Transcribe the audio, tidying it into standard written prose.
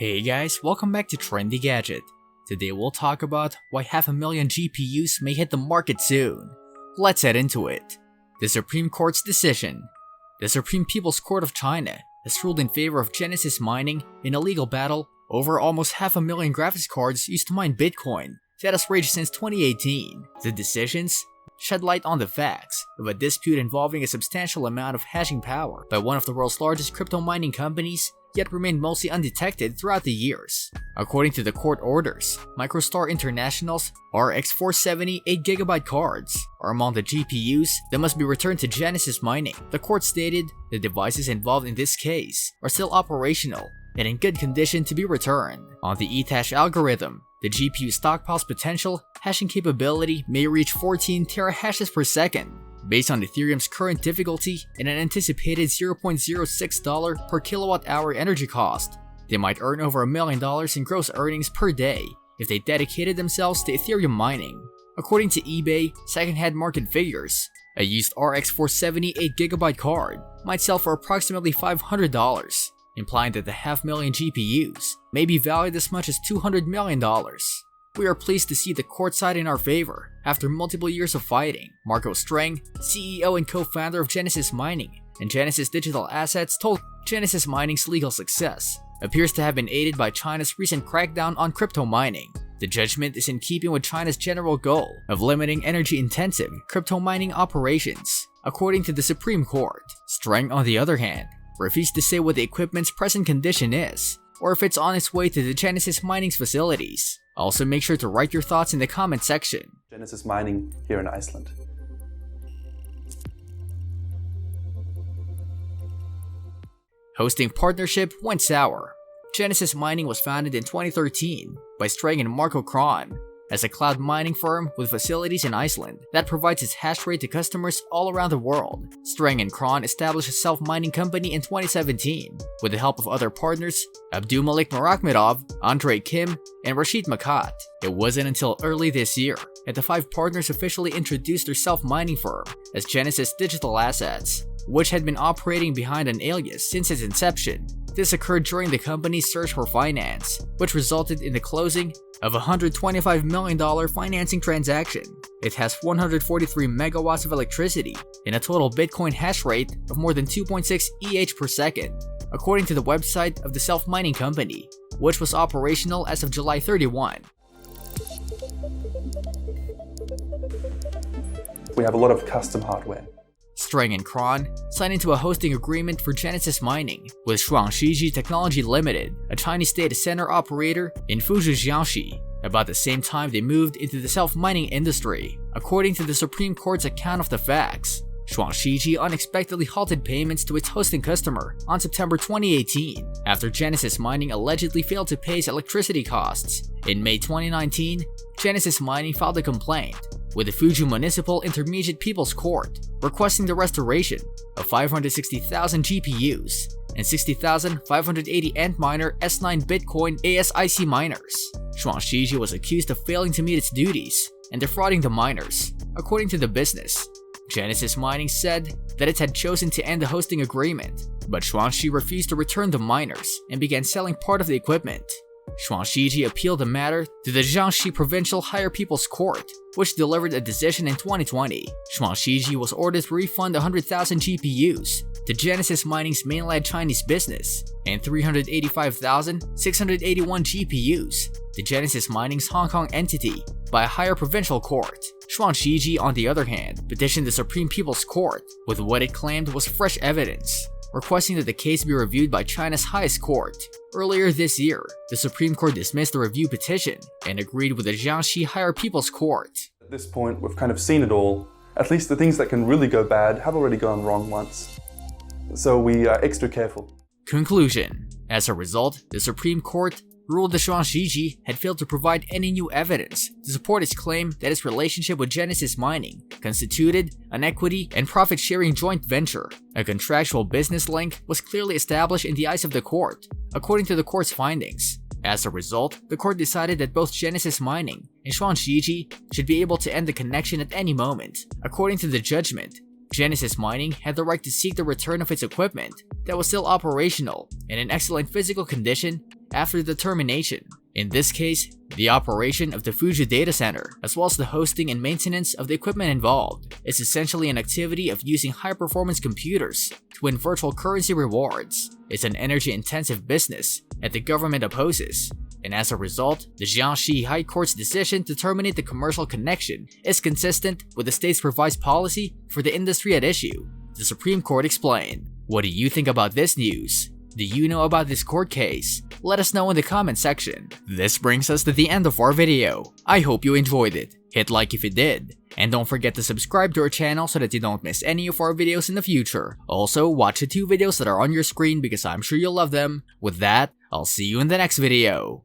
Hey guys, welcome back to Trendy Gadget. Today we'll talk about why 500,000 GPUs may hit the market soon. Let's head into it. The Supreme Court's decision. The Supreme People's Court of China has ruled in favor of Genesis Mining in a legal battle over almost 500,000 graphics cards used to mine Bitcoin that has raged since 2018. The decisions shed light on the facts of a dispute involving a substantial amount of hashing power by one of the world's largest crypto mining companies, yet remained mostly undetected throughout the years. According to the court orders, MicroStar International's RX 470 8GB cards are among the GPUs that must be returned to Genesis Mining. The court stated the devices involved in this case are still operational and in good condition to be returned. On the eTash algorithm, the GPU stockpile's potential hashing capability may reach 14 terahashes per second. Based on Ethereum's current difficulty and an anticipated $0.06 per kilowatt-hour energy cost, they might earn over $1 million in gross earnings per day if they dedicated themselves to Ethereum mining. According to eBay second-hand market figures, a used RX 470 8GB card might sell for approximately $500, implying that the 500,000 GPUs may be valued as much as $200 million. We are pleased to see the court side in our favor. After multiple years of fighting, Marco Streng, CEO and co-founder of Genesis Mining and Genesis Digital Assets, told Genesis Mining's legal success appears to have been aided by China's recent crackdown on crypto mining. The judgment is in keeping with China's general goal of limiting energy-intensive crypto mining operations. According to the Supreme Court, Streng, on the other hand, refused to say what the equipment's present condition is, or if it's on its way to the Genesis Mining's facilities. Also, make sure to write your thoughts in the comment section. Genesis Mining here in Iceland. Hosting partnership went sour. Genesis Mining was founded in 2013 by Streng and Marco Kron as a cloud mining firm with facilities in Iceland that provides its hash rate to customers all around the world. Streng and Kron established a self-mining company in 2017 with the help of other partners Abdulmalik Murakhmedov, Andre Kim, and Rashid Makat. It wasn't until early this year that the five partners officially introduced their self-mining firm as Genesis Digital Assets, which had been operating behind an alias since its inception. This occurred during the company's search for finance, which resulted in the closing of a $125 million financing transaction. It has 143 megawatts of electricity and a total Bitcoin hash rate of more than 2.6 EH per second, according to the website of the self-mining company, which was operational as of July 31. We have a lot of custom hardware. Streng and Kron signed into a hosting agreement for Genesis Mining with Shuangshiji Technology Limited, a Chinese data center operator in Fuzhou, Jiangxi, about the same time they moved into the self-mining industry. According to the Supreme Court's account of the facts, Shuangshiji unexpectedly halted payments to its hosting customer on September 2018 after Genesis Mining allegedly failed to pay its electricity costs. In May 2019, Genesis Mining filed a complaint with the Fuzhou Municipal Intermediate People's Court, requesting the restoration of 560,000 GPUs and 60,580 Antminer S9 Bitcoin ASIC miners. Shuangshiji was accused of failing to meet its duties and defrauding the miners. According to the business, Genesis Mining said that it had chosen to end the hosting agreement, but Shuangshi refused to return the miners and began selling part of the equipment. Shuangshiji appealed the matter to the Jiangxi Provincial Higher People's Court, which delivered a decision in 2020. Shuangshiji was ordered to refund 100,000 GPUs to Genesis Mining's mainland Chinese business and 385,681 GPUs to Genesis Mining's Hong Kong entity by a higher provincial court. Shuangshiji, on the other hand, petitioned the Supreme People's Court with what it claimed was fresh evidence, requesting that the case be reviewed by China's highest court. Earlier this year, the Supreme Court dismissed the review petition and agreed with the Jiangxi Higher People's Court. At this point, we've kind of seen it all. At least the things that can really go bad have already gone wrong once. So we are extra careful. Conclusion. As a result, the Supreme Court ruled that Shuangshiji had failed to provide any new evidence to support its claim that its relationship with Genesis Mining constituted an equity and profit-sharing joint venture. A contractual business link was clearly established in the eyes of the court, according to the court's findings. As a result, the court decided that both Genesis Mining and Shuangshiji should be able to end the connection at any moment. According to the judgment, Genesis Mining had the right to seek the return of its equipment that was still operational and in excellent physical condition after the termination. In this case, the operation of the Fuji data center, as well as the hosting and maintenance of the equipment involved, is essentially an activity of using high-performance computers to win virtual currency rewards. It's an energy-intensive business that the government opposes, and as a result, the Jiangxi High Court's decision to terminate the commercial connection is consistent with the state's revised policy for the industry at issue, the Supreme Court explained. What do you think about this news? Do you know about this court case? Let us know in the comment section. This brings us to the end of our video. I hope you enjoyed it. Hit like if you did. And don't forget to subscribe to our channel so that you don't miss any of our videos in the future. Also, watch the 2 videos that are on your screen because I'm sure you'll love them. With that, I'll see you in the next video.